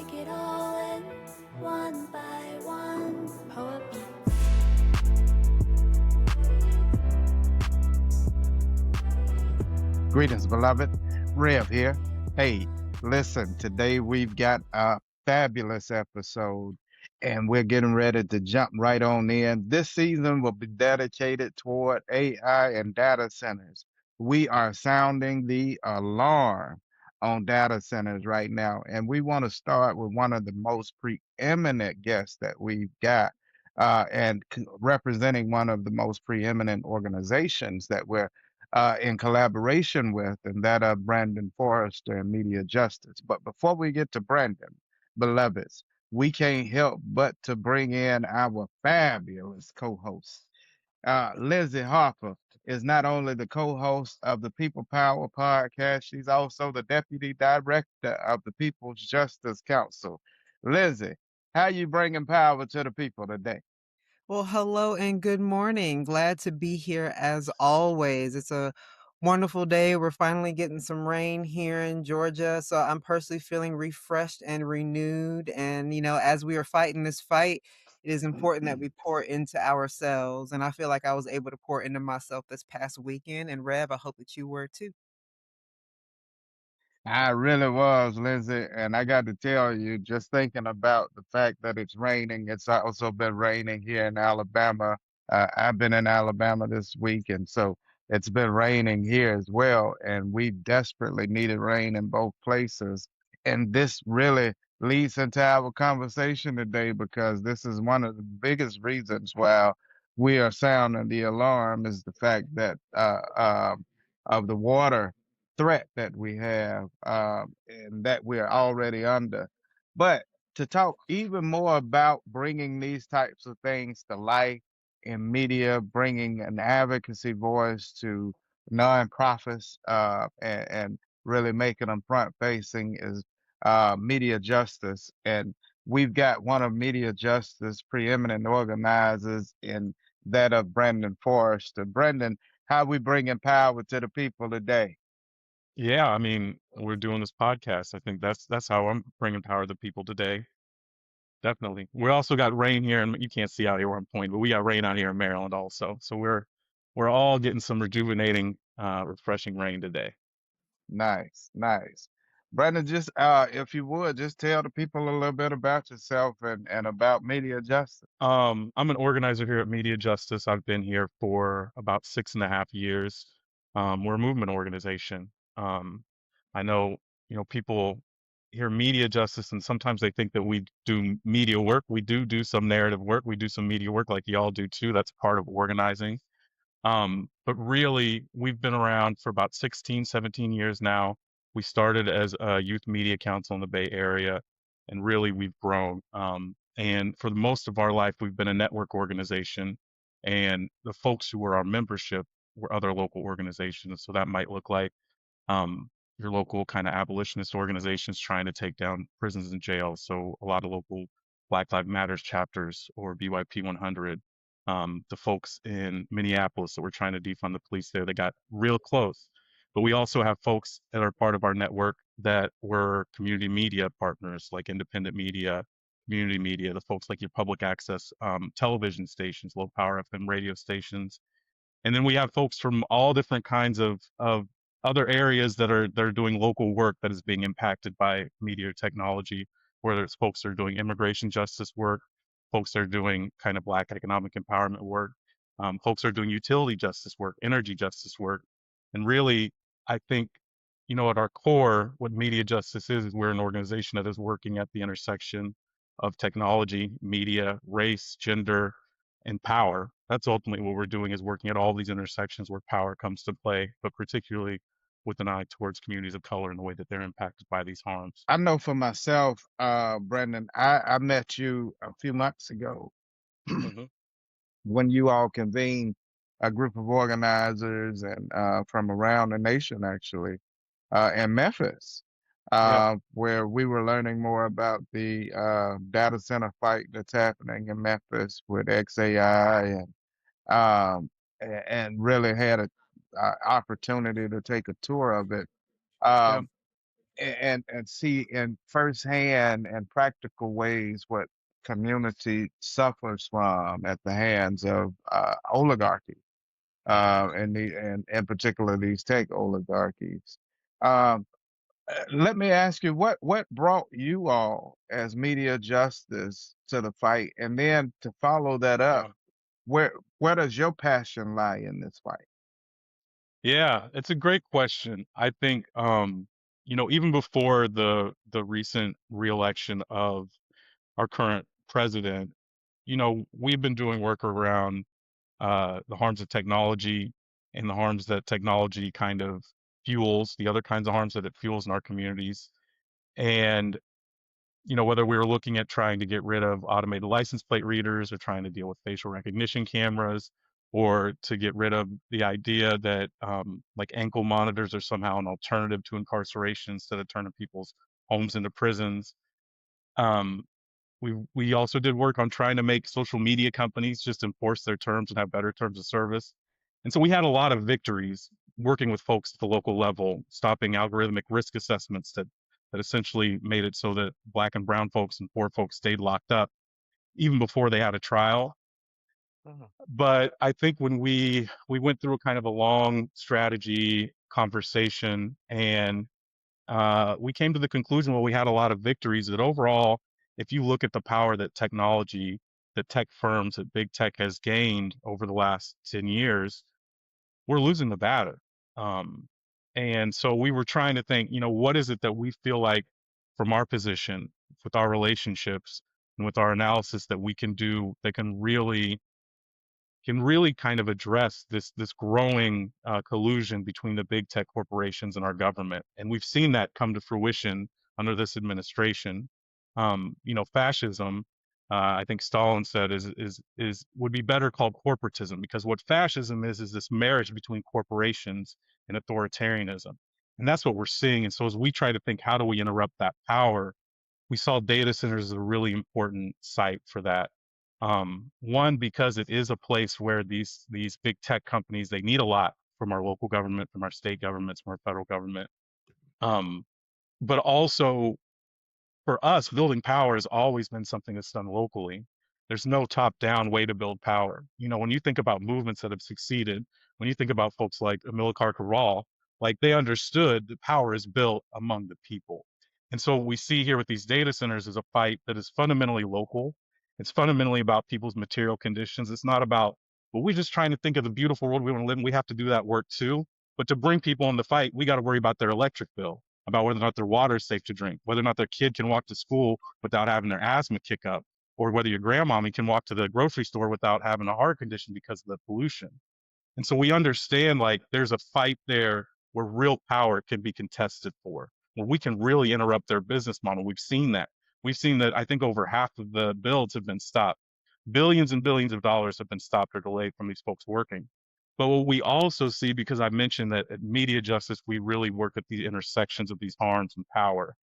take it all in, one by one. Poet beat. Greetings, beloved. Rev here. Hey, listen, today we've got a fabulous episode and we're getting ready to jump right on in. This season will be dedicated toward AI and data centers. We are sounding the alarm on data centers right now, and we want to start with one of the most preeminent guests that we've got. Representing one of the most preeminent organizations that we're in collaboration with, and that of Brandon Forrester and Media Justice. But before we get to Brandon, beloveds, we can't help but to bring in our fabulous co-host. Lizzie Harper is not only the co-host of the People Power podcast, she's also the deputy director of the People's Justice Council. Lizzie, how you bringing power to the people today? Well, hello and good morning. Glad to be here as always. It's a wonderful day. We're finally getting some rain here in Georgia. So I'm personally feeling refreshed and renewed. And, as we are fighting this fight, it is important that we pour into ourselves. And I feel like I was able to pour into myself this past weekend. And Rev, I hope that you were too. I really was, Lindsay. And I got to tell you, just thinking about the fact that it's raining, it's also been raining here in Alabama. I've been in Alabama this week, and so it's been raining here as well. And we desperately needed rain in both places. And this really leads into our conversation today because this is one of the biggest reasons why we are sounding the alarm is the fact that of the water threat that we have and that we're already under. But to talk even more about bringing these types of things to life in media, bringing an advocacy voice to nonprofits and really making them front facing is media justice. And we've got one of media justice preeminent organizers in that of Brandon Forrester. Brendan, how we bringing power to the people today? Yeah, I mean, we're doing this podcast. I think that's how I'm bringing power to the people today. Definitely. We also got rain here, and you can't see out here where I'm pointing, but we got rain out here in Maryland also. So we're all getting some rejuvenating, refreshing rain today. Nice, nice. Brandon, just if you would, just tell the people a little bit about yourself and about media justice. I'm an organizer here at Media Justice. I've been here for about 6.5 years. We're a movement organization. Um, I know, people hear media justice and sometimes they think that we do media work. We do some narrative work. We do some media work like y'all do too. That's part of organizing. But really, we've been around for about 16, 17 years now. We started as a youth media council in the Bay Area, and really we've grown. And for the most of our life, we've been a network organization, and the folks who were our membership were other local organizations. So that might look like your local kind of abolitionist organizations trying to take down prisons and jails. So a lot of local Black Lives Matters chapters or BYP 100. The folks in Minneapolis that were trying to defund the police there, they got real close. But we also have folks that are part of our network that were community media partners, like independent media, community media, the folks like your public access television stations, low power FM radio stations, and then we have folks from all different kinds of other areas that are doing local work that is being impacted by media technology, whether it's folks that are doing immigration justice work, folks that are doing kind of Black economic empowerment work, folks that are doing utility justice work, energy justice work. And really, I think, at our core, what media justice is we're an organization that is working at the intersection of technology, media, race, gender, and power. That's ultimately what we're doing is working at all these intersections where power comes to play, but particularly with an eye towards communities of color and the way that they're impacted by these harms. I know for myself, Brendan, I met you a few months ago Hmm. when you all convened a group of organizers and from around the nation, actually, in Memphis, Yeah, where we were learning more about the data center fight that's happening in Memphis with XAI and really had a opportunity to take a tour of it. yeah. Um, and see in firsthand and practical ways what community suffers from at the hands of oligarchy, and in particular these tech oligarchies. Um, Let me ask you, what brought you all as media justice to the fight, and then to follow that up, Yeah. where does your passion lie in this fight? Yeah, it's a great question. I think, even before the recent reelection of our current president, we've been doing work around the harms of technology and the harms that technology kind of fuels, the other kinds of harms that it fuels in our communities. And, whether we were looking at trying to get rid of automated license plate readers or trying to deal with facial recognition cameras or to get rid of the idea that like ankle monitors are somehow an alternative to incarceration instead of turning people's homes into prisons. Um, we also did work on trying to make social media companies just enforce their terms and have better terms of service. And so we had a lot of victories working with folks at the local level, stopping algorithmic risk assessments that essentially made it so that black and brown folks and poor folks stayed locked up even before they had a trial. Mhm. But I think when we went through a kind of a long strategy conversation and we came to the conclusion, well, we had a lot of victories that overall, if you look at the power that technology, that tech firms, that big tech has gained over the last 10 years, we're losing the battle. Um, and so we were trying to think, what is it that we feel like from our position, with our relationships and with our analysis that we can do that can really kind of address this growing collusion between the big tech corporations and our government, and we've seen that come to fruition under this administration. Fascism. I think Stalin said is would be better called corporatism, because what fascism is this marriage between corporations and authoritarianism, and that's what we're seeing. And so as we try to think, how do we interrupt that power, we saw data centers as a really important site for that. One, because it is a place where these big tech companies, they need a lot from our local government, from our state governments, from our federal government. Um, but also for us, building power has always been something that's done locally. There's no top-down way to build power. When you think about movements that have succeeded, when you think about folks like Amilcar Cabral, like they understood that power is built among the people. And so what we see here with these data centers is a fight that is fundamentally local. It's fundamentally about people's material conditions. It's not about, well, we're just trying to think of the beautiful world we want to live in. We have to do that work too. But to bring people in the fight, we got to worry about their electric bill, about whether or not their water is safe to drink, whether or not their kid can walk to school without having their asthma kick up, or whether your grandmommy can walk to the grocery store without having a heart condition because of the pollution. And so we understand like there's a fight there where real power can be contested for, where we can really interrupt their business model. We've seen that. We've seen that I think over half of the builds have been stopped. Billions and billions of dollars have been stopped or delayed from these folks working. But what we also see, because I mentioned that at Media Justice, we really work at the intersections of these harms and power,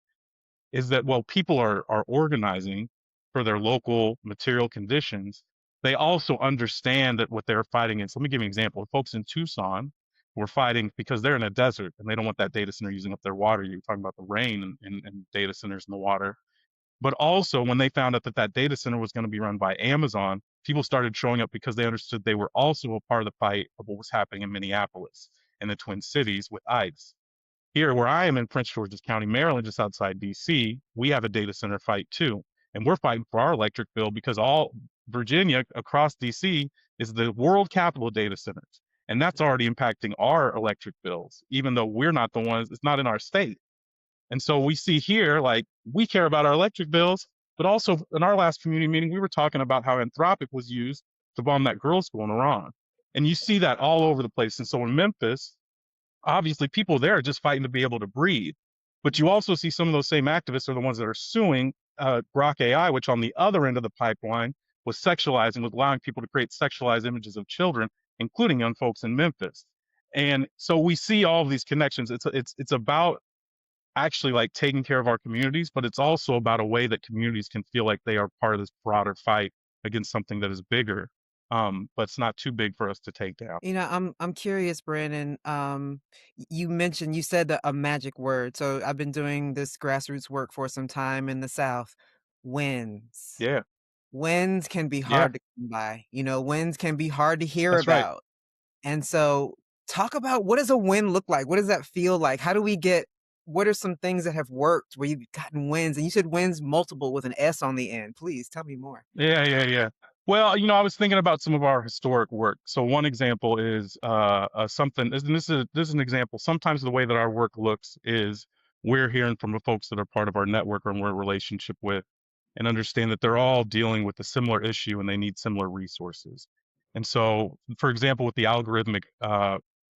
is that while people are organizing for their local material conditions, they also understand that what they're fighting against. Let me give you an example. Folks in Tucson were fighting because they're in a desert and they don't want that data center using up their water. You're talking about the rain and data centers in the water. But also, when they found out that that data center was going to be run by Amazon, people started showing up because they understood they were also a part of the fight of what was happening in Minneapolis and the Twin Cities with ICE. Here, where I am in Prince George's County, Maryland, just outside DC, we have a data center fight too. And we're fighting for our electric bill because all Virginia across DC is the world capital of data centers. And that's already impacting our electric bills, even though we're not the ones, it's not in our state. And so we see here, like, we care about our electric bills, but also in our last community meeting, we were talking about how Anthropic was used to bomb that girls' school in Iran. And you see that all over the place. And so in Memphis, obviously people there are just fighting to be able to breathe. But you also see some of those same activists are the ones that are suing Grok AI, which on the other end of the pipeline was sexualizing, was allowing people to create sexualized images of children, including young folks in Memphis. And so we see all of these connections. It's about actually like taking care of our communities, but it's also about a way that communities can feel like they are part of this broader fight against something that is bigger. but it's not too big for us to take down. I'm curious, Brandon. You said a magic word. So I've been doing this grassroots work for some time in the South. Wins. Yeah, Wins can be yeah, hard to come by. Wins can be hard to hear that's right. about. And so talk about, what does a win look like? What does that feel like? What are some things that have worked where you've gotten wins? And you said wins multiple with an S on the end. Please tell me more. Yeah, yeah, yeah. Well, I was thinking about some of our historic work. So one example is something. And this is an example. Sometimes the way that our work looks is we're hearing from the folks that are part of our network or we're in relationship with, and understand that they're all dealing with a similar issue and they need similar resources. And so, for example, with the algorithmic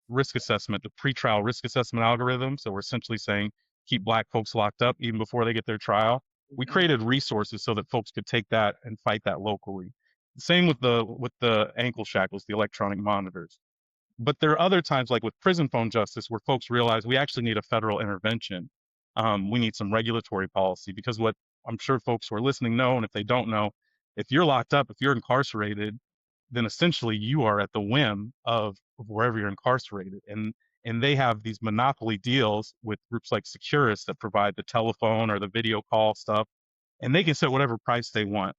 risk assessment, the pretrial risk assessment algorithm, so we're essentially saying keep Black folks locked up even before they get their trial. We Mhm. created resources so that folks could take that and fight that locally. Same with the ankle shackles, the electronic monitors. But there are other times, like with prison phone justice, where folks realize we actually need a federal intervention. We need some regulatory policy, because what I'm sure folks who are listening know, and if they don't know, if you're locked up, if you're incarcerated, then essentially you are at the whim of wherever you're incarcerated. And they have these monopoly deals with groups like Securus that provide the telephone or the video call stuff, and they can set whatever price they want.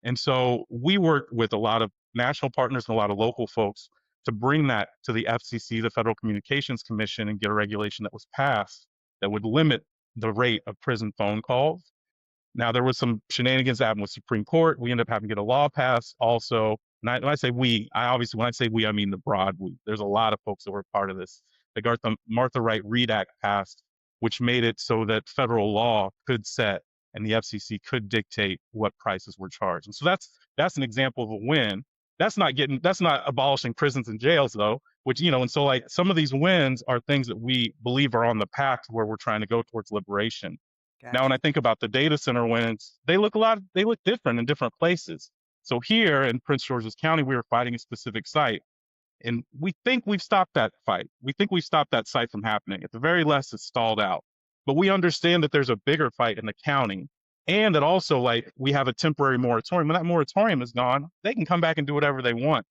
And so we work with a lot of national partners and a lot of local folks to bring that to the FCC, the Federal Communications Commission, and get a regulation that was passed that would limit the rate of prison phone calls. Now, there was some shenanigans that happened with Supreme Court. We ended up having to get a law passed also. And when I say we, when I say we, I mean the broad we. There's a lot of folks that were part of this. The Martha Wright Reed Act passed, which made it so that federal law could set and the FCC could dictate what prices were charged. And so that's an example of a win. That's not abolishing prisons and jails though, which, and so like some of these wins are things that we believe are on the path to where we're trying to go towards liberation. Now, when Got I you. think about the data center wins, they look different in different places. So here in Prince George's County, we were fighting a specific site, and we think we've stopped that fight. We think we've stopped that site from happening. At the very least, it's stalled out. But we understand that there's a bigger fight in the county, and that also, like, we have a temporary moratorium. When that moratorium is gone, they can come back and do whatever they want.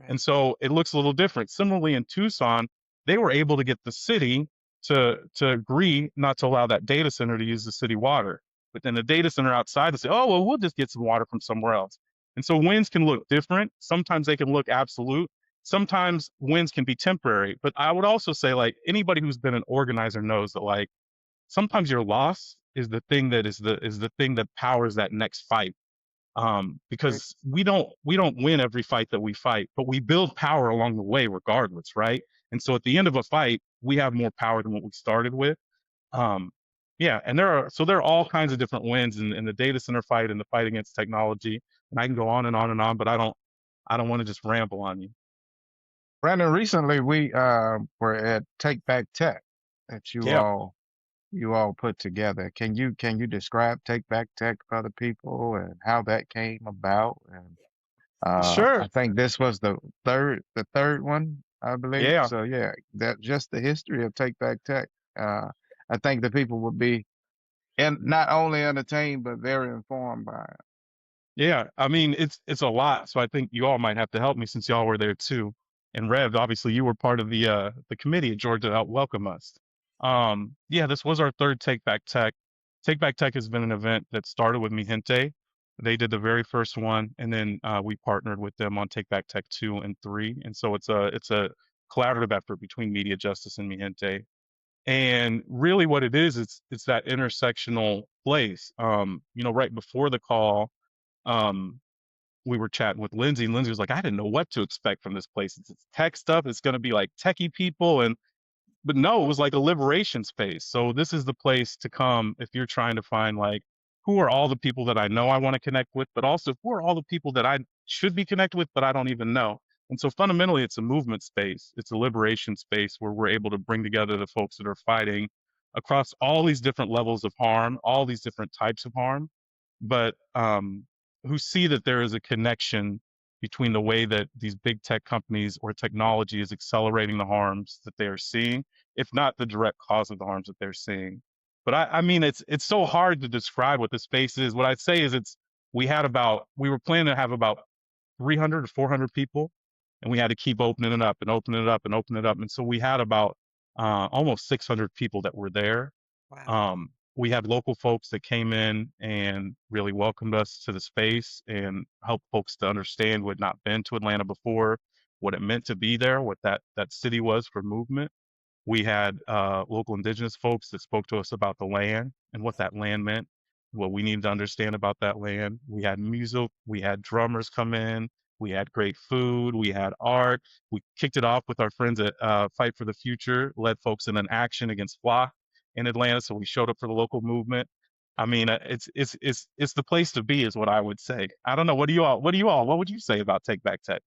And Right. so it looks a little different. Similarly, in Tucson, they were able to get the city to agree not to allow that data center to use the city water. But then the data center outside to say, oh, well, we'll just get some water from somewhere else. And so wins can look different. Sometimes they can look absolute. Sometimes wins can be temporary. But I would also say, like, anybody who's been an organizer knows that, like, sometimes your loss is the thing that is the thing that powers that next fight. Very Because we don't win every fight that we fight, but we build power along the way regardless, right? And so at the end of a fight, we have more power than what we started with. Um, yeah, and there are all kinds of different wins in the data center fight and the fight against technology, and I can go on and on and on, but I don't want to just ramble on you. Brandon, recently we were at Take Back Tech that Yeah, you all put together. Can you describe Take Back Tech for other people and how that came about? And I sure. think this was the third one, I believe. Yeah. So yeah, that just the history of Take Back Tech. Uh, I think the people would be and not only entertained but very informed by it. Yeah, I mean it's a lot, so I think you all might have to help me since y'all were there too. And Rev, obviously you were part of the committee at Georgia to help welcome us. Yeah, this was our third Take Back Tech. Take Back Tech has been an event that started with Mi Gente. They did the very first one, and then we partnered with them on Take Back Tech 2 and 3. And so it's a collaborative effort between Media Justice and Mi Gente. And really what it is, it's that intersectional place. Right before the call, um, we were chatting with Lindsay, and Lindsay was like, I didn't know what to expect from this place. It's tech stuff. It's going to be like techie people. But no, it was like a liberation space. So this is the place to come if you're trying to find, like, who are all the people that I know I want to connect with, but also who are all the people that I should be connected with, but I don't even know. And so fundamentally, it's a movement space. It's a liberation space where we're able to bring together the folks that are fighting across all these different levels of harm, all these different types of harm, but who see that there is a connection between the way that these big tech companies or technology is accelerating the harms that they are seeing, if not the direct cause of the harms that they're seeing. But I mean, it's so hard to describe what the space is. What I'd say is we were planning to have about 300 or 400 people, and we had to keep opening it up and opening it up and opening it up. And so we had about almost 600 people that were there. Wow. We had local folks that came in and really welcomed us to the space and helped folks to understand who had not been to Atlanta before, what it meant to be there, what that city was for movement. We had local indigenous folks that spoke to us about the land and what that land meant, what we needed to understand about that land. We had music, we had drummers come in, we had great food, we had art. We kicked it off with our friends at Fight for the Future, led folks in an action against FLOC in Atlanta. So we showed up for the local movement. I mean, it's the place to be, is what I would say. I don't know. What would you say about Take Back Tech?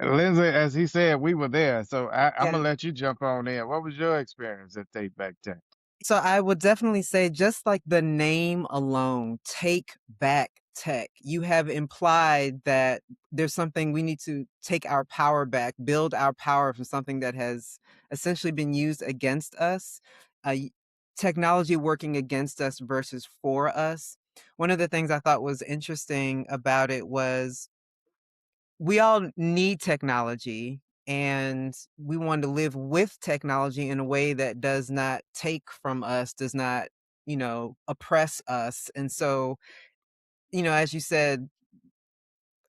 Lindsay, as he said, we were there. So I'm Yeah. gonna let you jump on in. What was your experience at Take Back Tech? So I would definitely say just like the name alone, Take Back Tech, you have implied that there's something we need to take our power back, build our power from something that has essentially been used against us, technology working against us versus for us. One of the things I thought was interesting about it was we all need technology, and we want to live with technology in a way that does not take from us, does not, oppress us. And so, as you said,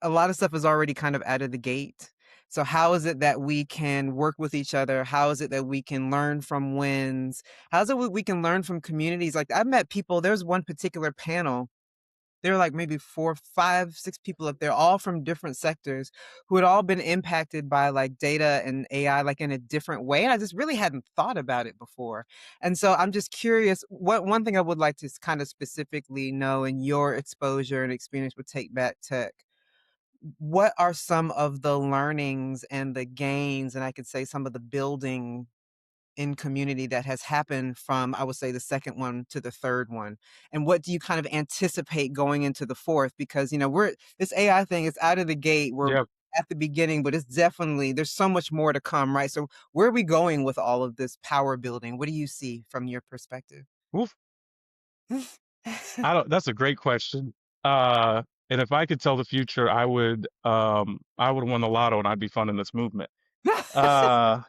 a lot of stuff is already kind of out of the gate. So how is it that we can work with each other? How is it that we can learn from wins? How is it we can learn from communities? Like I've met people, there's one particular panel, there were like maybe 4, 5, 6 people up there, all from different sectors who had all been impacted by like data and AI, like in a different way. And I just really hadn't thought about it before. And so I'm just curious, what one thing I would like to kind of specifically know in your exposure and experience with Take Back Tech, what are some of the learnings and the gains, and I could say some of the building in community that has happened from, I would say, the second one to the third one? And what do you kind of anticipate going into the fourth? Because, we're this AI thing is out of the gate. We're Yeah. at the beginning, but it's definitely there's so much more to come, right? So where are we going with all of this power building? What do you see from your perspective? Oof. That's a great question. And if I could tell the future, I would have won the lotto and I'd be funding this movement. Uh,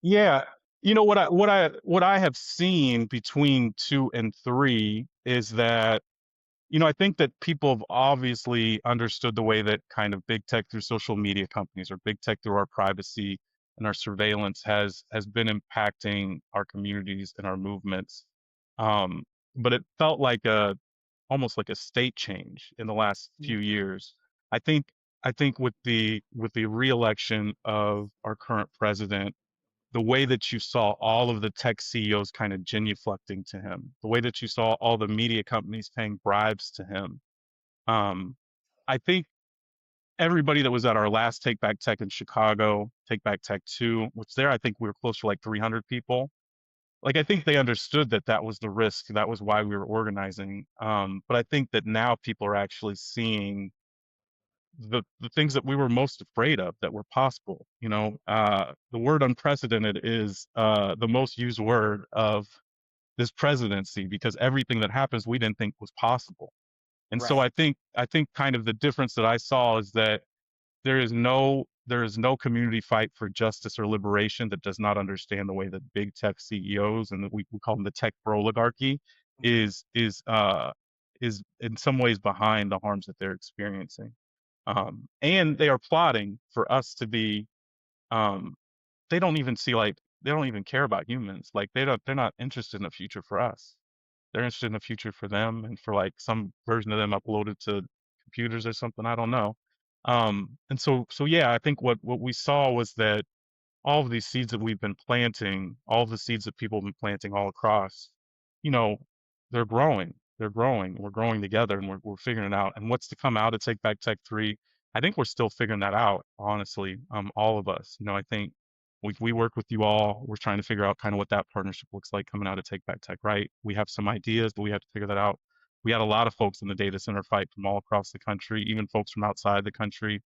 yeah. What I have seen between 2 and 3 is that, I think that people have obviously understood the way that kind of big tech through social media companies or big tech through our privacy and our surveillance has been impacting our communities and our movements. Um, but it felt like almost like a state change in the last few years. I think I think with the reelection of our current president, the way that you saw all of the tech CEOs kind of genuflecting to him, the way that you saw all the media companies paying bribes to him, um, I think everybody that was at our last Take Back Tech in Chicago, Take Back Tech 2, which there I think we were close to like 300 people. Like I think they understood that that was the risk. That was why we were organizing. But I think that now people are actually seeing the things that we were most afraid of that were possible. The word unprecedented is the most used word of this presidency because everything that happens we didn't think was possible. And so Right. I think kind of the difference that I saw is that there is no community fight for justice or liberation that does not understand the way that big tech CEOs and that we call them the tech oligarchy is is uh is in some ways behind the harms that they're experiencing. And they are plotting for us to be um they don't even see like they don't even care about humans. Like they're not interested in the future for us. They're interested in the future for them and for like some version of them uploaded to computers or something. I don't know. And so yeah, I think what we saw was that all of these seeds that we've been planting, all of the seeds that people have been planting all across, you know, they're growing. They're growing. We're growing together and we're figuring it out. And what's to come out of Take Back Tech 3, I think we're still figuring that out, honestly. All of us. I think we work with you all. We're trying to figure out kind of what that partnership looks like coming out of Take Back Tech, right? We have some ideas, but we have to figure that out. We had a lot of folks in the data center fight from all across the country, even folks from outside the country.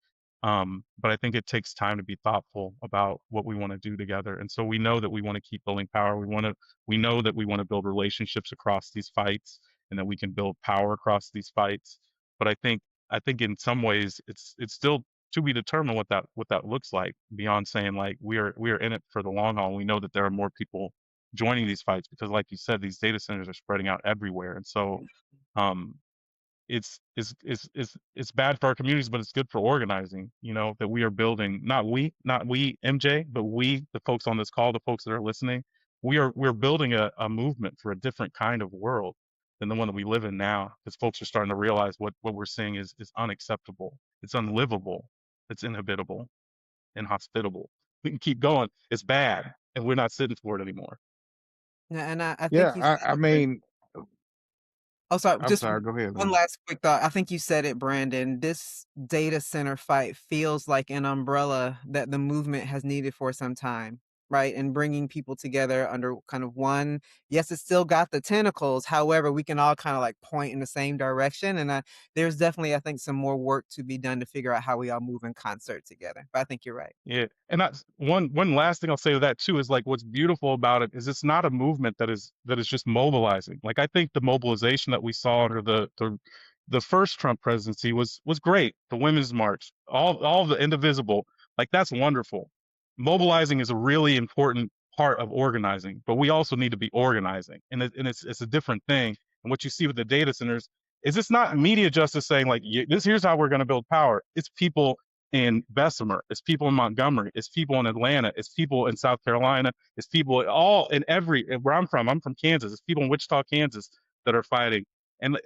But I think it takes time to be thoughtful about what we want to do together. And so we know that we want to keep building power. We know that we want to build relationships across these fights and that we can build power across these fights. But I think I think in some ways it's still to be determined what that looks like beyond saying like we are in it for the long haul. We know that there are more people joining these fights because, like you said, these data centers are spreading out everywhere, and so um, it's bad for our communities, but it's good for organizing. You know that we are building, not we MJ, but we, the folks on this call, the folks that are listening, we're building a movement for a different kind of world than the one that we live in now, because folks are starting to realize what we're seeing is unacceptable, it's unlivable, it's inhabitable, inhospitable. We can keep going. It's bad, and we're not sitting for it anymore. Yeah, and I Yeah, think you said I it, Brandon. mean, Oh, sorry, I'm just sorry. Go ahead, one Lynn. last quick thought. I think you said it, Brandon. This data center fight feels like an umbrella that the movement has needed for some time, right? And bringing people together under kind of one, yes, it's still got the tentacles. However, we can all kind of like point in the same direction. And there's definitely, I think, some more work to be done to figure out how we all move in concert together. But I think you're right. Yeah, and that's one last thing I'll say to that too is like what's beautiful about it is it's not a movement that is just mobilizing. Like I think the mobilization that we saw under the first Trump presidency was great. The Women's March, all the indivisible, like that's wonderful. Mobilizing is a really important part of organizing, but we also need to be organizing, and it's a different thing. And what you see with the data centers is it's not media justice saying like this here's how we're going to build power. It's people in Bessemer, it's people in Montgomery, it's people in Atlanta, it's people in South Carolina, it's people all in every where I'm from Kansas, it's people in Wichita, Kansas that are fighting. And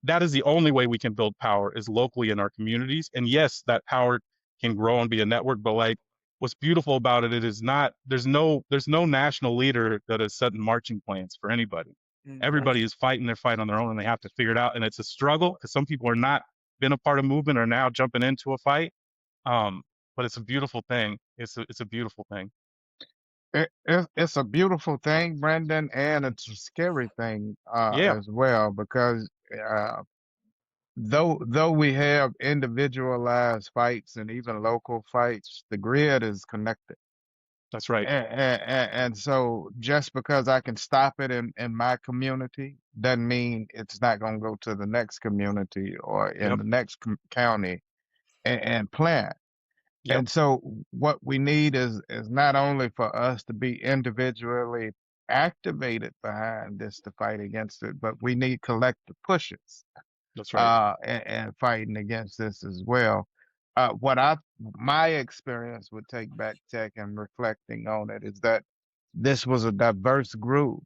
that is the only way we can build power is locally in our communities. And yes, that power can grow and be a network, but like what's beautiful about it, it is not there's no national leader that is setting marching plans for anybody. Everybody is fighting their fight on their own and they have to figure it out. And it's a struggle because some people are not been a part of movement are now jumping into a fight, um, but it's a beautiful thing. It's a beautiful thing. It's a beautiful thing, Brendan, and it's a scary thing Yeah, as well because though we have individualized fights and even local fights, the grid is connected. that's right. And so just because I can stop it in my community doesn't mean it's not going to go to the next community or in Yep, the next county and plant. yep, And so what we need is not only for us to be individually activated behind this to fight against it, but we need collective pushes that's right. and fighting against this as well. My experience with Take Back Tech and reflecting on it is that this was a diverse group,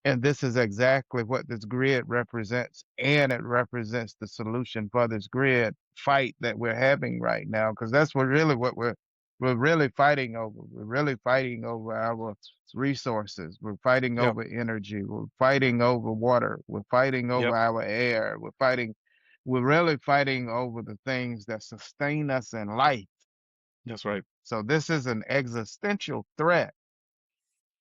and this is exactly what this grid represents, and it represents the solution for this grid fight that we're having right now, because that's what we're really fighting over. We're really fighting over our resources. We're fighting Yep, over energy. We're fighting over water. We're fighting over yep, our air. We're really fighting over the things that sustain us in life. that's right. So this is an existential threat.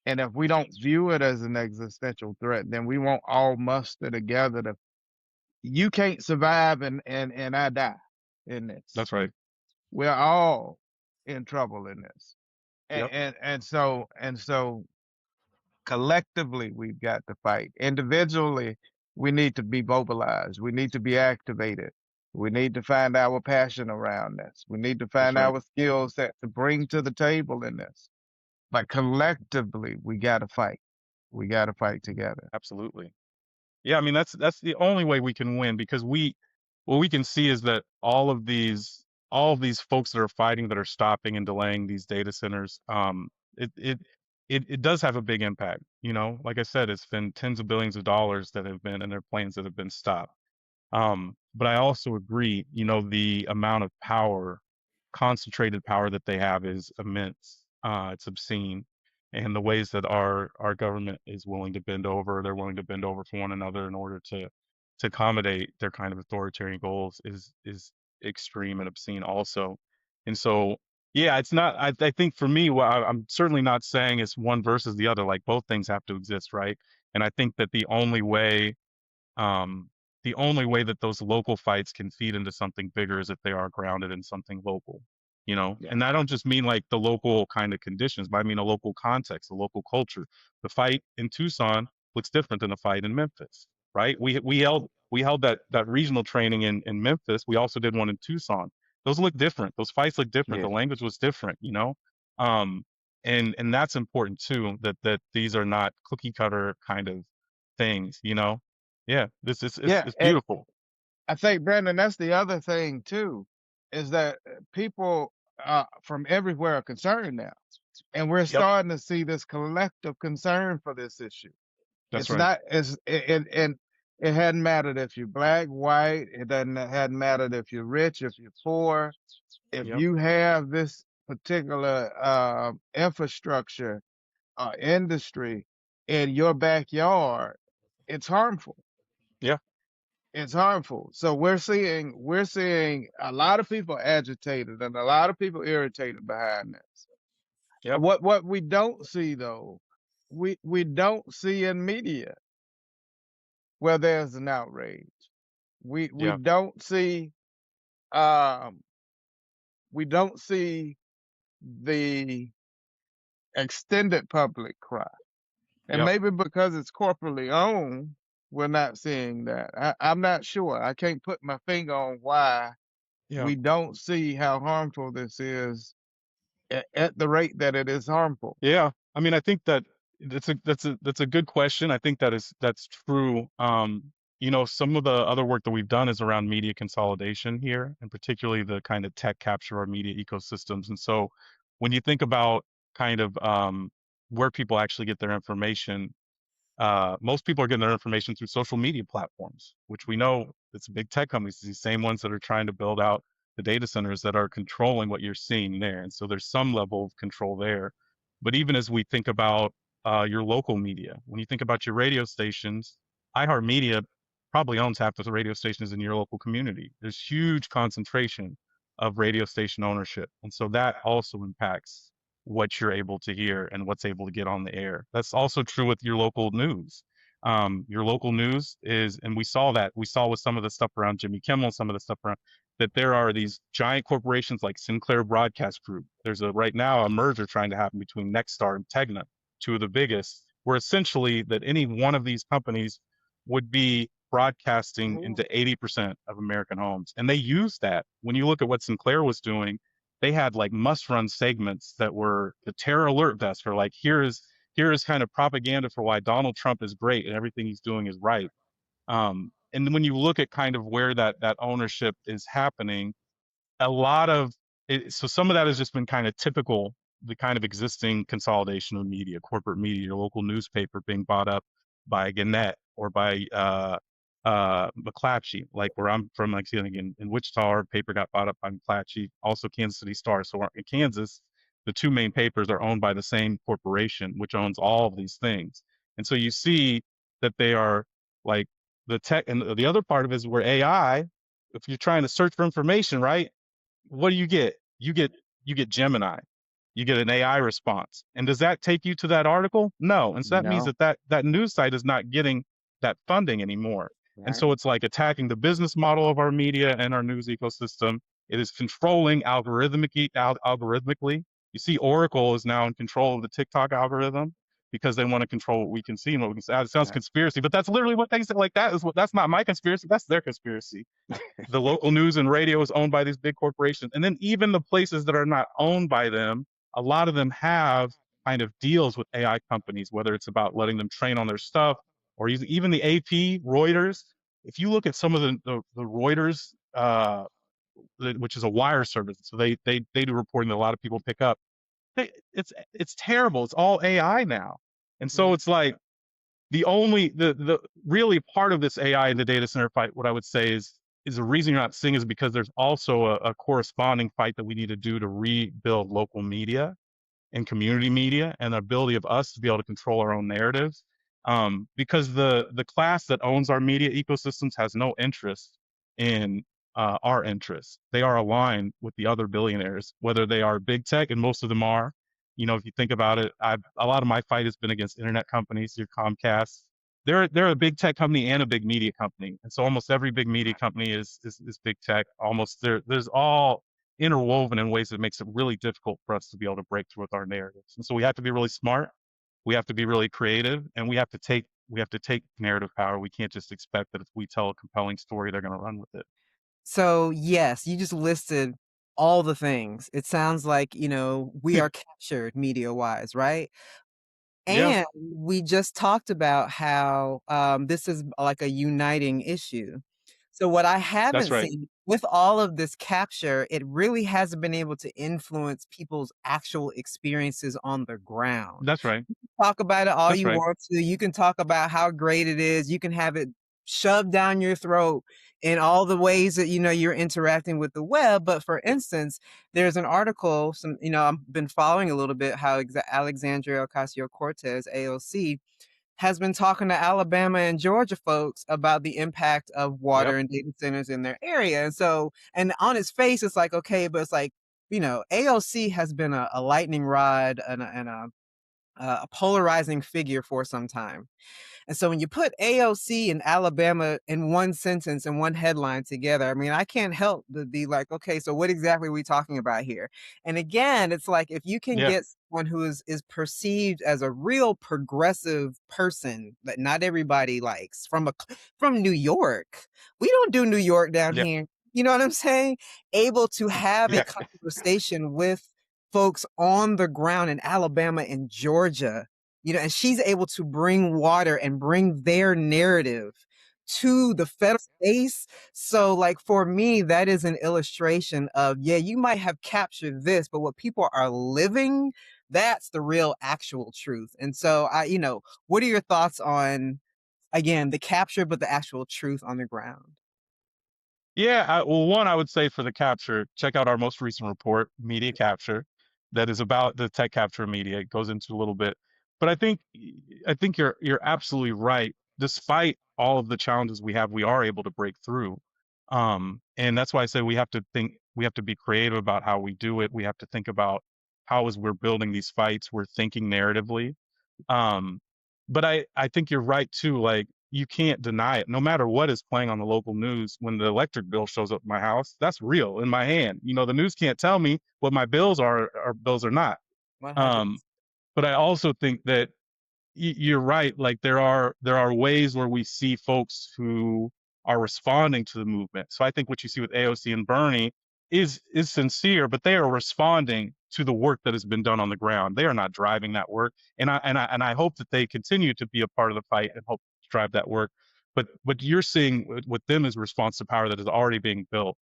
And if we don't view it as an existential threat, then we won't all muster together to you can't survive and I die in this. That's right. We're all in trouble in this. Yep, And so collectively we've got to fight. Individually, we need to be mobilized. We need to be activated. We need to find our passion around this. We need to that's find right. our skill set to bring to the table in this. But collectively, we got to fight. We got to fight together. Absolutely. Yeah, I mean that's the only way we can win because what we can see is that all of these folks that are fighting that are stopping and delaying these data centers, it it it does have a big impact. You know, like I said, it's been tens of billions of dollars that have been and their planes that have been stopped. But I also agree, you know, the amount of power, concentrated power that they have is immense. It's obscene. And the ways that our government is willing to bend over, they're willing to bend over for one another in order to accommodate their kind of authoritarian goals is extreme and obscene also. And so, yeah, it's not. I think for me, well, I'm certainly not saying it's one versus the other. Like both things have to exist, right? And I think that um, the only way that those local fights can feed into something bigger is if they are grounded in something local, you know? Yeah. And I don't just mean like the local kind of conditions, but I mean a local context, a local culture. The fight in Tucson looks different than the fight in Memphis, right? We held We held that regional training in Memphis. We also did one in Tucson. Those look different. Those fights look different. Yeah. The language was different, you know. Um, and that's important too. That these are not cookie cutter kind of things, you know. Yeah, this is Yeah. it's beautiful. I think, Brandon, that's the other thing too, is that people from everywhere are concerned now, and we're Yep, starting to see this collective concern for this issue. that's It's right. not as and it hadn't mattered if you're black, white. It doesn't hadn't mattered if you're rich, if you're poor. If Yep, you have this particular infrastructure or industry in your backyard, it's harmful. yeah, It's harmful. So we're seeing a lot of people agitated and a lot of people irritated behind this. yep, What we don't see though, we don't see in media where there's an outrage. We yeah, don't see um we don't see the extended public cry. And yep, maybe because it's corporately owned, we're not seeing that. I'm not sure. I can't put my finger on why yeah. we don't see how harmful this is at the rate that it is harmful. Yeah, I mean, I think that that's a good question. I think that's true. You know, some of the other work that we've done is around media consolidation here, and particularly the kind of tech capture our media ecosystems. And so, when you think about kind of where people actually get their information, most people are getting their information through social media platforms, which we know it's big tech companies, these same ones that are trying to build out the data centers that are controlling what you're seeing there. And so there's some level of control there. But even as we think about your local media, when you think about your radio stations, iHeartMedia probably owns half of the radio stations in your local community. There's huge concentration of radio station ownership. And so that also impacts what you're able to hear and what's able to get on the air. That's also true with your local news. Your local news is, and we saw with some of the stuff around Jimmy Kimmel, some of the stuff around that there are these giant corporations like Sinclair Broadcast Group. There's a right now a merger trying to happen between Nexstar and Tegna, two of the biggest, where essentially that any one of these companies would be broadcasting into 80% of American homes. And they use that. When you look at what Sinclair was doing, they had like must run segments that were the terror alert vest for like here is kind of propaganda for why Donald Trump is great and everything he's doing is right. And when you look at kind of where that ownership is happening, a lot of it, so some of that has just been kind of typical, the kind of existing consolidation of media, corporate media, your local newspaper being bought up by Gannett or by McClatchy, like where I'm from, like in Wichita, our paper got bought up by McClatchy, also Kansas City Star. So in Kansas, the two main papers are owned by the same corporation, which owns all of these things. And so you see that they are like the tech, and the other part of it is where AI, if you're trying to search for information, right? What do you get? You get Gemini. You get an AI response. And does that take you to that article? No. And so that means No, that news site is not getting that funding anymore. And right? so it's like attacking the business model of our media and our news ecosystem. It is controlling algorithmically. You see, Oracle is now in control of the TikTok algorithm because they want to control what we can see and what we can say. It sounds Right. conspiracy, but that's literally what they say. Like that's not my conspiracy. That's their conspiracy. The local news and radio is owned by these big corporations. And then even the places that are not owned by them, a lot of them have kind of deals with AI companies, whether it's about letting them train on their stuff or even the AP, Reuters. If you look at some of the Reuters, which is a wire service, so they do reporting that a lot of people pick up. It's terrible. It's all AI now, and so Mm. it's like the really part of this AI in the data center fight, what I would say is the reason you're not seeing is because there's also a corresponding fight that we need to do to rebuild local media and community media and the ability of us to be able to control our own narratives. Because the class that owns our media ecosystems has no interest in our interests. They are aligned with the other billionaires, whether they are big tech, and most of them are. You know, if you think about it, a lot of my fight has been against internet companies, your Comcast. They're a big tech company and a big media company, and so almost every big media company is big tech. Almost there's all interwoven in ways that makes it really difficult for us to be able to break through with our narratives. And so we have to be really smart, we have to be really creative, and we have to take we have to take narrative power. We can't just expect that if we tell a compelling story, they're going to run with it. So, yes, you just listed all the things. It sounds like, we are captured media-wise, right? Yeah, And we just talked about how, this is like a uniting issue. So what I that's haven't right. seen with all of this capture, it really hasn't been able to influence people's actual experiences on the ground. That's right. Talk about it all That's you right. want to. You can talk about how great it is. You can have it shoved down your throat in all the ways that you're interacting with the web. But for instance, there's an article, I've been following a little bit how Alexandria Ocasio-Cortez, AOC, has been talking to Alabama and Georgia folks about the impact of Yep. water and data centers in their area. And on its face, it's like, okay, but it's like, AOC has been a lightning rod and a polarizing figure for some time. And so when you put AOC and Alabama in one sentence and one headline together, I mean, I can't help but be like, okay, so what exactly are we talking about here? And again, it's like if you can Yeah. get someone who is perceived as a real progressive person that not everybody likes from New York. We don't do New York down Yeah. here. You know what I'm saying? Able to have a Yeah. conversation with folks on the ground in Alabama and Georgia, and she's able to bring water and bring their narrative to the federal space. So, like, for me, that is an illustration of, yeah, you might have captured this, but what people are living, that's the real actual truth. And so, what are your thoughts on, again, the capture, but the actual truth on the ground? Yeah, well, one, I would say for the capture, check out our most recent report, Media Capture, that is about the tech capture of media. It goes into a little bit, but I think you're absolutely right. Despite all of the challenges we have, we are able to break through, and that's why I say we have to be creative about how we do it. We have to think about how as we're building these fights, we're thinking narratively. Um, but I think you're right too. Like you can't deny it. No matter what is playing on the local news, when the electric bill shows up at my house, that's real in my hand. The news can't tell me what my bills are or bills are not. Um, 100%. but I also think that you're right. Like there are ways where we see folks who are responding to the movement. So I think what you see with AOC and Bernie is sincere, but they are responding to the work that has been done on the ground. They are not driving that work, and I hope that they continue to be a part of the fight and hope to drive that work. But what you're seeing with them is response to power that is already being built.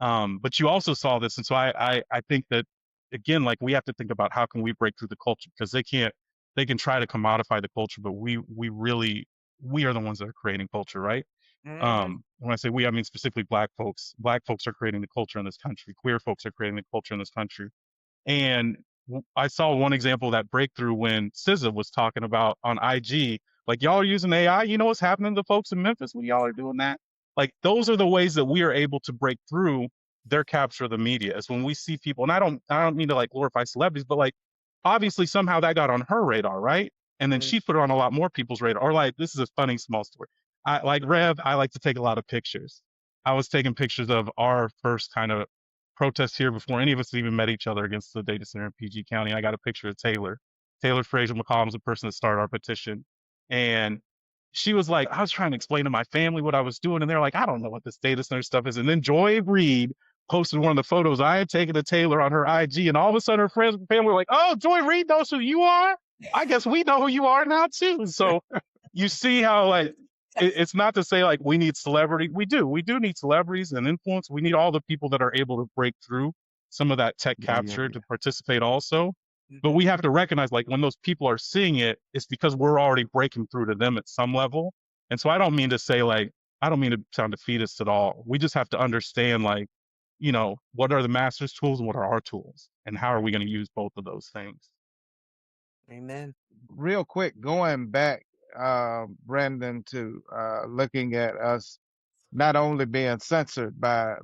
But you also saw this, and so I think that again, like we have to think about how can we break through the culture because they can try to commodify the culture, but we are the ones that are creating culture, right? Hmm. When I say we, I mean specifically black folks. Black folks are creating the culture in this country. Queer folks are creating the culture in this country. And I saw one example of that breakthrough when SZA was talking about on IG, like y'all are using AI. You know what's happening to folks in Memphis when y'all are doing that? Like those are the ways that we are able to break through their capture of the media. Is when we see people, and I don't mean to like glorify celebrities, but like obviously somehow that got on her radar, right? And then she put it on a lot more people's radar. Or like this is a funny small story. I like Rev. I like to take a lot of pictures. I was taking pictures of our first kind of protest here before any of us even met each other against the data center in PG County. I got a picture of Taylor. Taylor Fraser McCollum was the person that started our petition. And she was like, I was trying to explain to my family what I was doing. And they're like, I don't know what this data center stuff is. And then Joy Reid posted one of the photos I had taken of Taylor on her IG. And all of a sudden her friends and family were like, oh, Joy Reid knows who you are. I guess we know who you are now too. So you see how like it's not to say like we need celebrity. We do need celebrities and influence. We need all the people that are able to break through some of that tech Yeah, yeah, capture yeah. to participate also. But Hmm. we have to recognize like when those people are seeing it, it's because we're already breaking through to them at some level. And so I don't mean to sound defeatist at all. We just have to understand like, what are the master's tools and what are our tools and how are we going to use both of those things? Amen. Real quick, going back, Brendan, to looking at us not only being censored by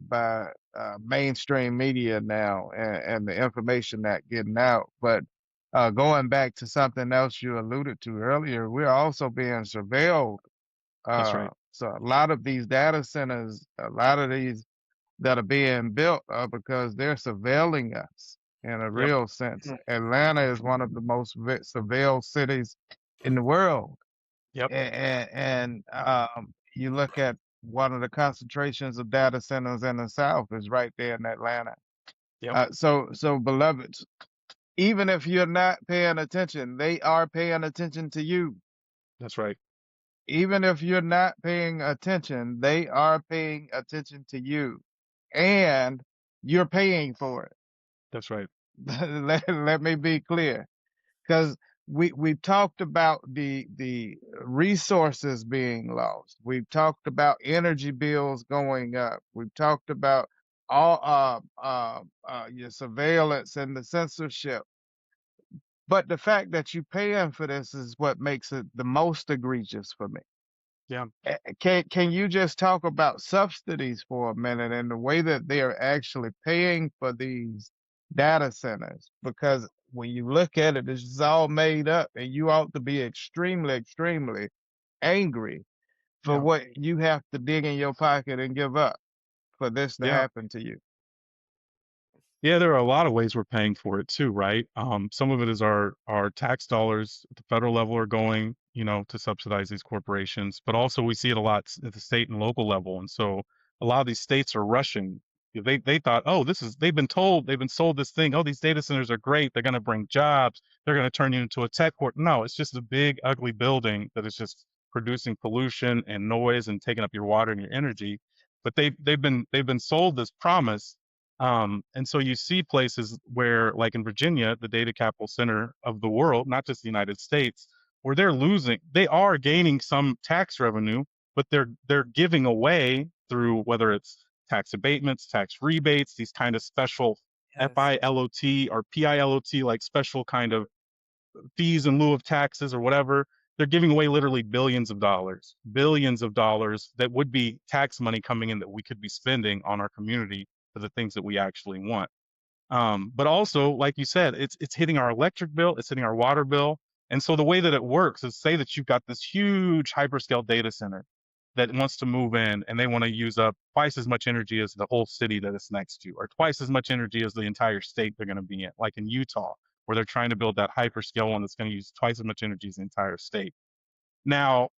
mainstream media now and the information that getting out, but going back to something else you alluded to earlier, we're also being surveilled. That's right. So a lot of these data centers, a lot of these that are being built because they're surveilling us in a Yep. real sense. Atlanta is one of the most surveilled cities in the world. Yep. And you look at one of the concentrations of data centers in the South is right there in Atlanta. Yep. So beloveds, even if you're not paying attention, they are paying attention to you. That's right. Even if you're not paying attention, they are paying attention to you, and you're paying for it. That's right. Let me be clear, because we've talked about the resources being lost. We've talked about energy bills going up. We've talked about all your surveillance and the censorship. But the fact that you're paying for this is what makes it the most egregious for me. Yeah. Can you just talk about subsidies for a minute and the way that they are actually paying for these data centers? Because when you look at it, it's just all made up, and you ought to be extremely, extremely angry for Yeah. what you have to dig in your pocket and give up for this to Yeah. happen to you. Yeah, there are a lot of ways we're paying for it too, right? Some of it is our tax dollars at the federal level are going, to subsidize these corporations, but also we see it a lot at the state and local level. And so a lot of these states are rushing. They thought, oh, they've been told, they've been sold this thing. Oh, these data centers are great. They're going to bring jobs. They're going to turn you into a tech port. No, it's just a big, ugly building that is just producing pollution and noise and taking up your water and your energy. But they've been sold this promise, and so you see places where, like in Virginia, the data capital center of the world, not just the United States, where they are gaining some tax revenue, but they're giving away through whether it's tax abatements, tax rebates, these kind of special Yes. FILOT or PILOT, like special kind of fees in lieu of taxes or whatever. They're giving away literally billions of dollars that would be tax money coming in that we could be spending on our community for the things that we actually want. But also, like you said, it's hitting our electric bill, it's hitting our water bill. And so the way that it works is, say that you've got this huge hyperscale data center that wants to move in, and they want to use up twice as much energy as the whole city that it's next to, or twice as much energy as the entire state they're going to be in, like in Utah, where they're trying to build that hyperscale one that's going to use twice as much energy as the entire state. Now,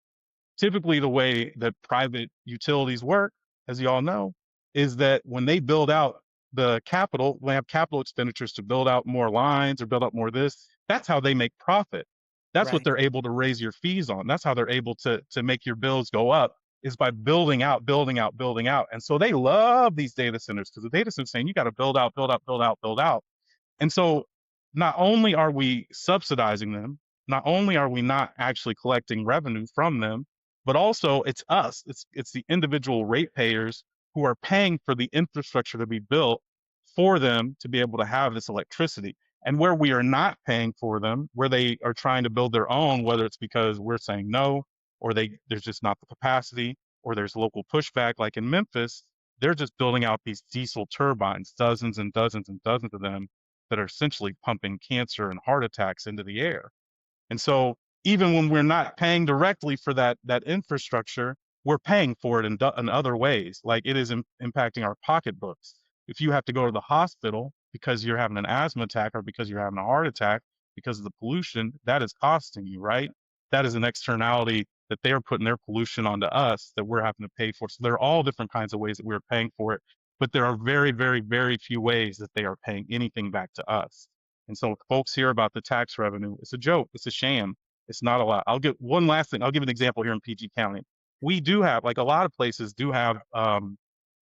typically the way that private utilities work, as you all know, is that when they build out the capital, when they have capital expenditures to build out more lines or build out more this, that's how they make profit. That's what Right. they're able to raise your fees on. That's how they're able to make your bills go up, is by building out, building out, building out. And so they love these data centers, because the data centers saying you got to build out, build out, build out, build out. And so not only are we subsidizing them, not only are we not actually collecting revenue from them, but also it's us, it's the individual ratepayers who are paying for the infrastructure to be built for them to be able to have this electricity. And where we are not paying for them, where they are trying to build their own, whether it's because we're saying no, or there's just not the capacity, or there's local pushback, like in Memphis, they're just building out these diesel turbines, dozens and dozens and dozens of them, that are essentially pumping cancer and heart attacks into the air. And so even when we're not paying directly for that infrastructure, we're paying for it in other ways. Like it is impacting our pocketbooks. If you have to go to the hospital because you're having an asthma attack, or because you're having a heart attack because of the pollution, that is costing you, right? That is an externality that they're putting their pollution onto us that we're having to pay for. So there are all different kinds of ways that we're paying for it, but there are very, very, very few ways that they are paying anything back to us. And so folks hear about the tax revenue. It's a joke. It's a sham. It's not a lot. I'll give one last thing. I'll give an example here in PG County. We do have, like a lot of places do have,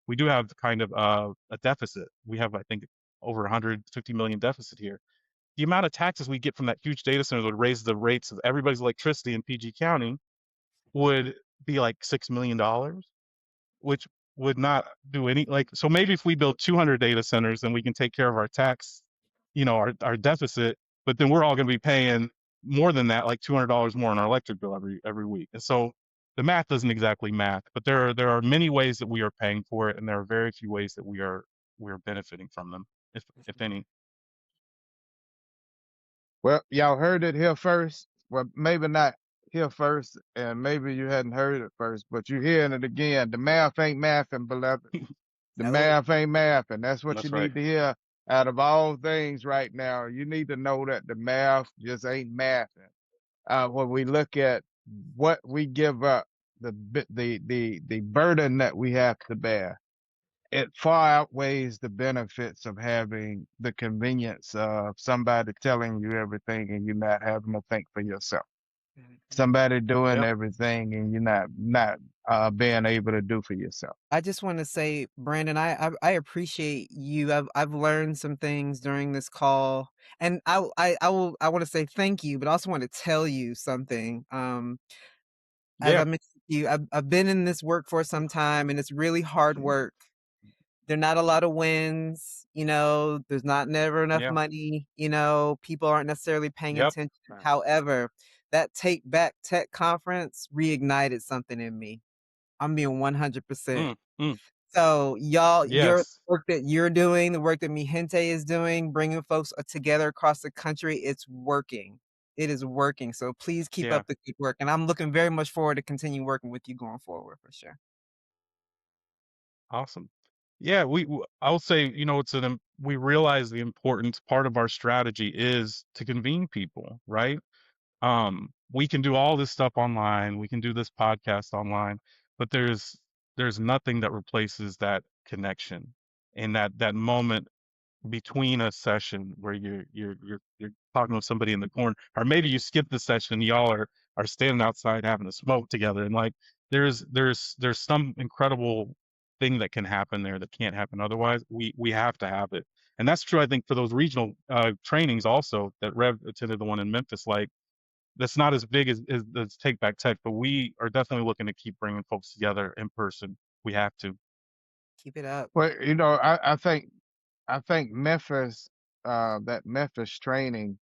we do have kind of a deficit. We have, I think, over 150 million deficit here. The amount of taxes we get from that huge data center that would raise the rates of everybody's electricity in PG County would be like $6 million, which would not do any, like, so maybe if we build 200 data centers, then we can take care of our tax, our deficit, but then we're all going to be paying more than that, like $200 more on our electric bill every week. And so the math doesn't exactly math, but there are many ways that we are paying for it, and there are very few ways that we're benefiting from them, if any. Well, y'all heard it here first. Well, maybe not here first, and maybe you hadn't heard it first, but you're hearing it again. The math ain't mathing, beloved. The No. math ain't mathing. That's what you That's right. need to hear out of all things right now. You need to know that the math just ain't mathing. When we look at what we give up, the burden that we have to bear, it far outweighs the benefits of having the convenience of somebody telling you everything and you not having to think for yourself. Mhm. Somebody doing Yep. everything and you're not being able to do for yourself. I just want to say, Brandon, I appreciate you. I've learned some things during this call, and I want to say thank you, but I also want to tell you something. As Yeah. I mentioned to you, I've been in this work for some time, and it's really hard work. There are not a lot of wins, there's not never enough Yeah. money, people aren't necessarily paying Yep. attention. However, that Take Back Tech conference reignited something in me. I'm being 100%. Mm, mm. So y'all, your Yes. work that you're doing, the work that Mihente is doing, bringing folks together across the country, it's working. It is working. So please keep Yeah. up the good work. And I'm looking very much forward to continue working with you going forward for sure. Awesome. Yeah, I'll say, we realize the importance. Part of our strategy is to convene people, right? We can do all this stuff online. We can do this podcast online, but there's nothing that replaces that connection and that moment between a session where you're talking with somebody in the corner, or maybe you skip the session, y'all are standing outside having a smoke together, and like there's some incredible thing that can happen there that can't happen otherwise. We have to have it, and that's true. I think for those regional trainings also that Rev attended, the one in Memphis, like that's not as big as Take Back Tech, but we are definitely looking to keep bringing folks together in person. We have to. Keep it up. Well, I think Memphis, that Memphis training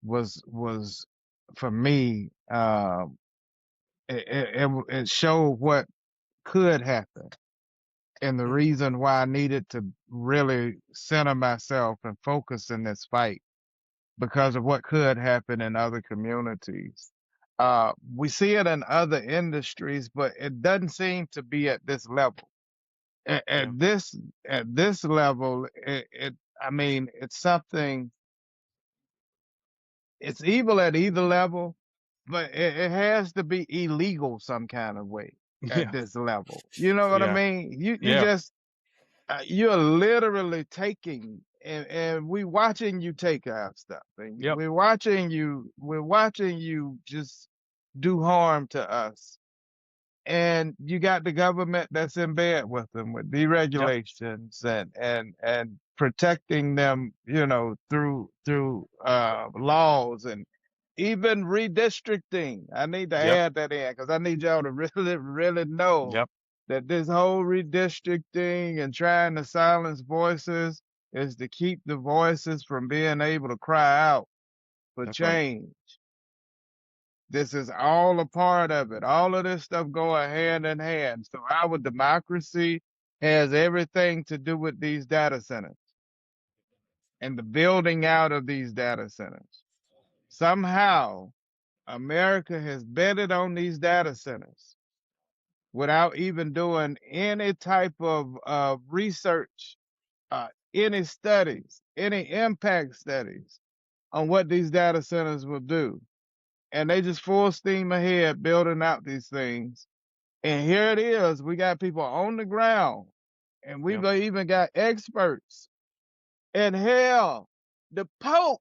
was for me, it showed what could happen and the Mm, reason why I needed to really center myself and focus in this fight because of what could happen in other communities. We see it in other industries, but it doesn't seem to be at this level. At, Yeah. at this at this level, I mean, it's something. It's evil at either level, but it has to be illegal some kind of way at Yeah. this level. You know what I Yeah. mean? You Yeah. just you're literally taking and we watching you take our stuff and Yep. we're watching you just do harm to us and you got the government that's in bed with them with Yep. deregulations and protecting them, through laws and even redistricting. I need to Yep. add that in because I need y'all to really, really know Yep. that this whole redistricting and trying to silence voices is to keep the voices from being able to cry out for That's right. change. This is all a part of it. All of this stuff going hand in hand. So our democracy has everything to do with these data centers and the building out of these data centers. Somehow, America has betted on these data centers without even doing any type of research, any studies, any impact studies on what these data centers will do. And they just full steam ahead building out these things. And here it is. We got people on the ground, and we've Yep. even got experts. And hell, the Pope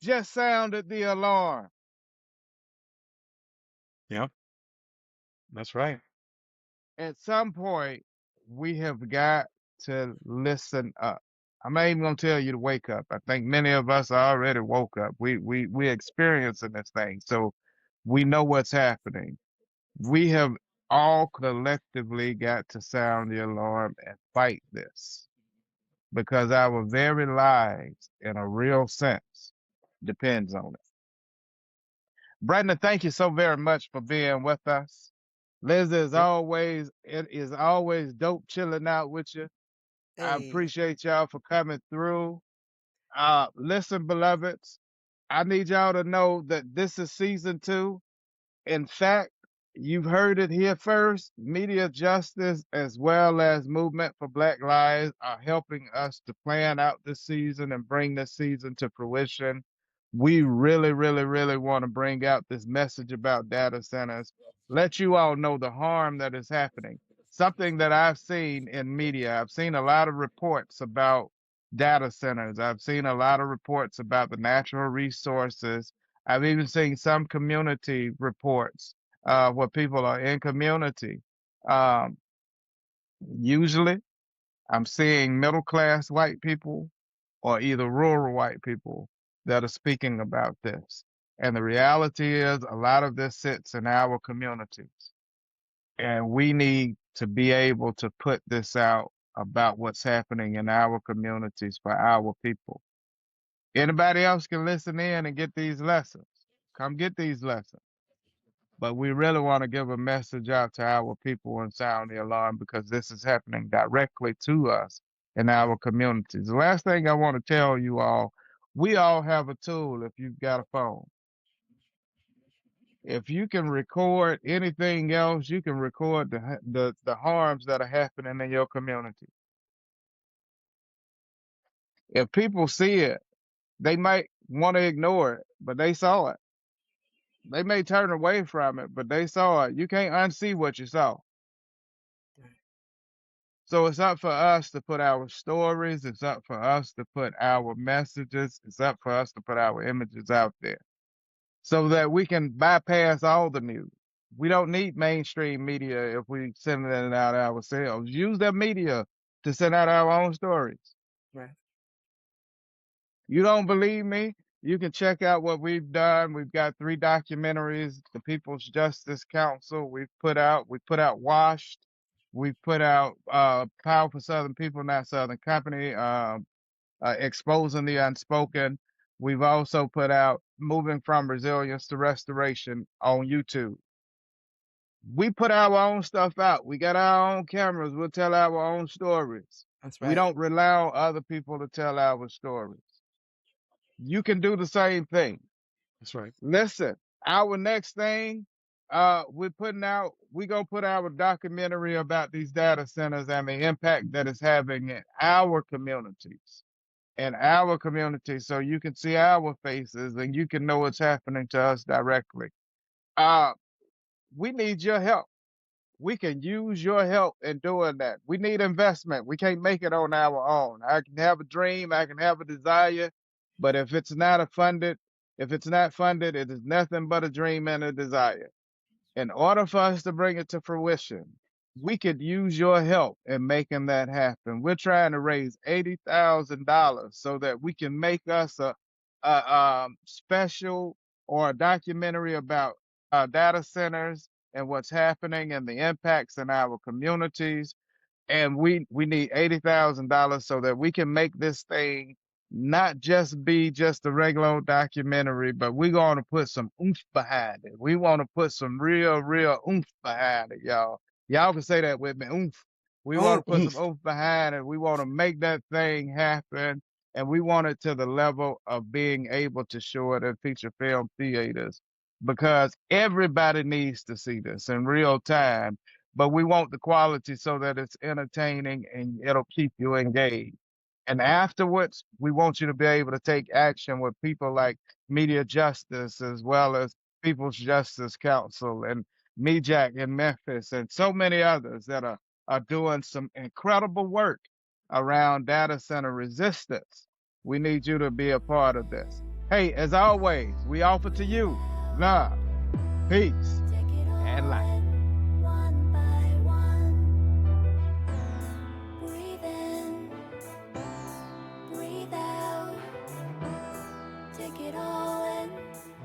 just sounded the alarm. Yep. That's right. At some point, we have got to listen up. I'm not even gonna tell you to wake up. I think many of us already woke up. We experiencing this thing, so we know what's happening. We have all collectively got to sound the alarm and fight this because our very lives, in a real sense, depends on it. Brandon, thank you so very much for being with us. Liz, as Yep. always, it is always dope chilling out with you. I hey, appreciate y'all for coming through. Listen, beloveds, I need y'all to know that this is season 2. In fact, you've heard it here first. Media Justice as well as Movement for Black Lives are helping us to plan out this season and bring this season to fruition. We really, really, really want to bring out this message about data centers, let you all know the harm that is happening. Something that I've seen in media, I've seen a lot of reports about data centers. I've seen a lot of reports about the natural resources. I've even seen some community reports where people are in community. Um, Usually, I'm seeing middle class white people or either rural white people that are speaking about this. And the reality is, a lot of this sits in our communities. And we need to be able to put this out about what's happening in our communities for our people. Anybody else can listen in and get these lessons. Come get these lessons. But we really want to give a message out to our people and sound the alarm because this is happening directly to us in our communities. The last thing I want to tell you all, we all have a tool if you've got a phone. If you can record anything else, you can record the harms that are happening in your community. If people see it, they might want to ignore it, but they saw it. They may turn away from it, but they saw it. You can't unsee what you saw. So it's up for us to put our stories. It's up for us to put our messages. It's up for us to put our images out there so that we can bypass all the news. We don't need mainstream media if we send it out ourselves. Use that media to send out our own stories. Right. You don't believe me? You can check out what we've done. We've got 3 documentaries. The People's Justice Council. We put out Washed. We put out Powerful Southern People, Not Southern Company, Exposing the Unspoken. We've also put out Moving from Resilience to Restoration on YouTube. We put our own stuff out. We got our own cameras. We'll tell our own stories. That's We right. don't rely on other people to tell our stories. You can do the same thing. That's right. Listen, our next thing, we're gonna put our documentary about these data centers and the impact that it's having in our communities. In our community, so you can see our faces and you can know what's happening to us directly. Uh, we need your help. We can use your help in doing that. We need investment. We can't make it on our own. I can have a dream, I can have a desire, but if it's not funded, it is nothing but a dream and a desire. In order for us to bring it to fruition, we could use your help in making that happen. We're trying to raise $80,000 so that we can make us a special or a documentary about data centers and what's happening and the impacts in our communities, and we need $80,000 so that we can make this thing not just be just a regular old documentary, but we're going to put some oomph behind it. We want to put some real oomph behind it, y'all. Y'all can say that with me, oomph. We want Oh, to put some oomph behind it. We want to make that thing happen, and we want it to the level of being able to show it in feature film theaters because everybody needs to see this in real time, but we want the quality so that it's entertaining and it'll keep you engaged. And afterwards, we want you to be able to take action with people like Media Justice as well as People's Justice Council and MEJAC in Memphis and so many others that are doing some incredible work around data center resistance. We need you to be a part of this. Hey, as always, we offer to you love, peace, and light. One by one. Breathe in, breathe out. Take it all in,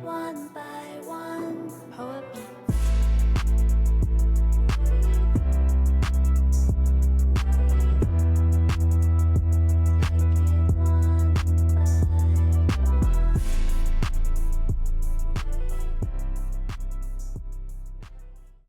one by one. Poet beat.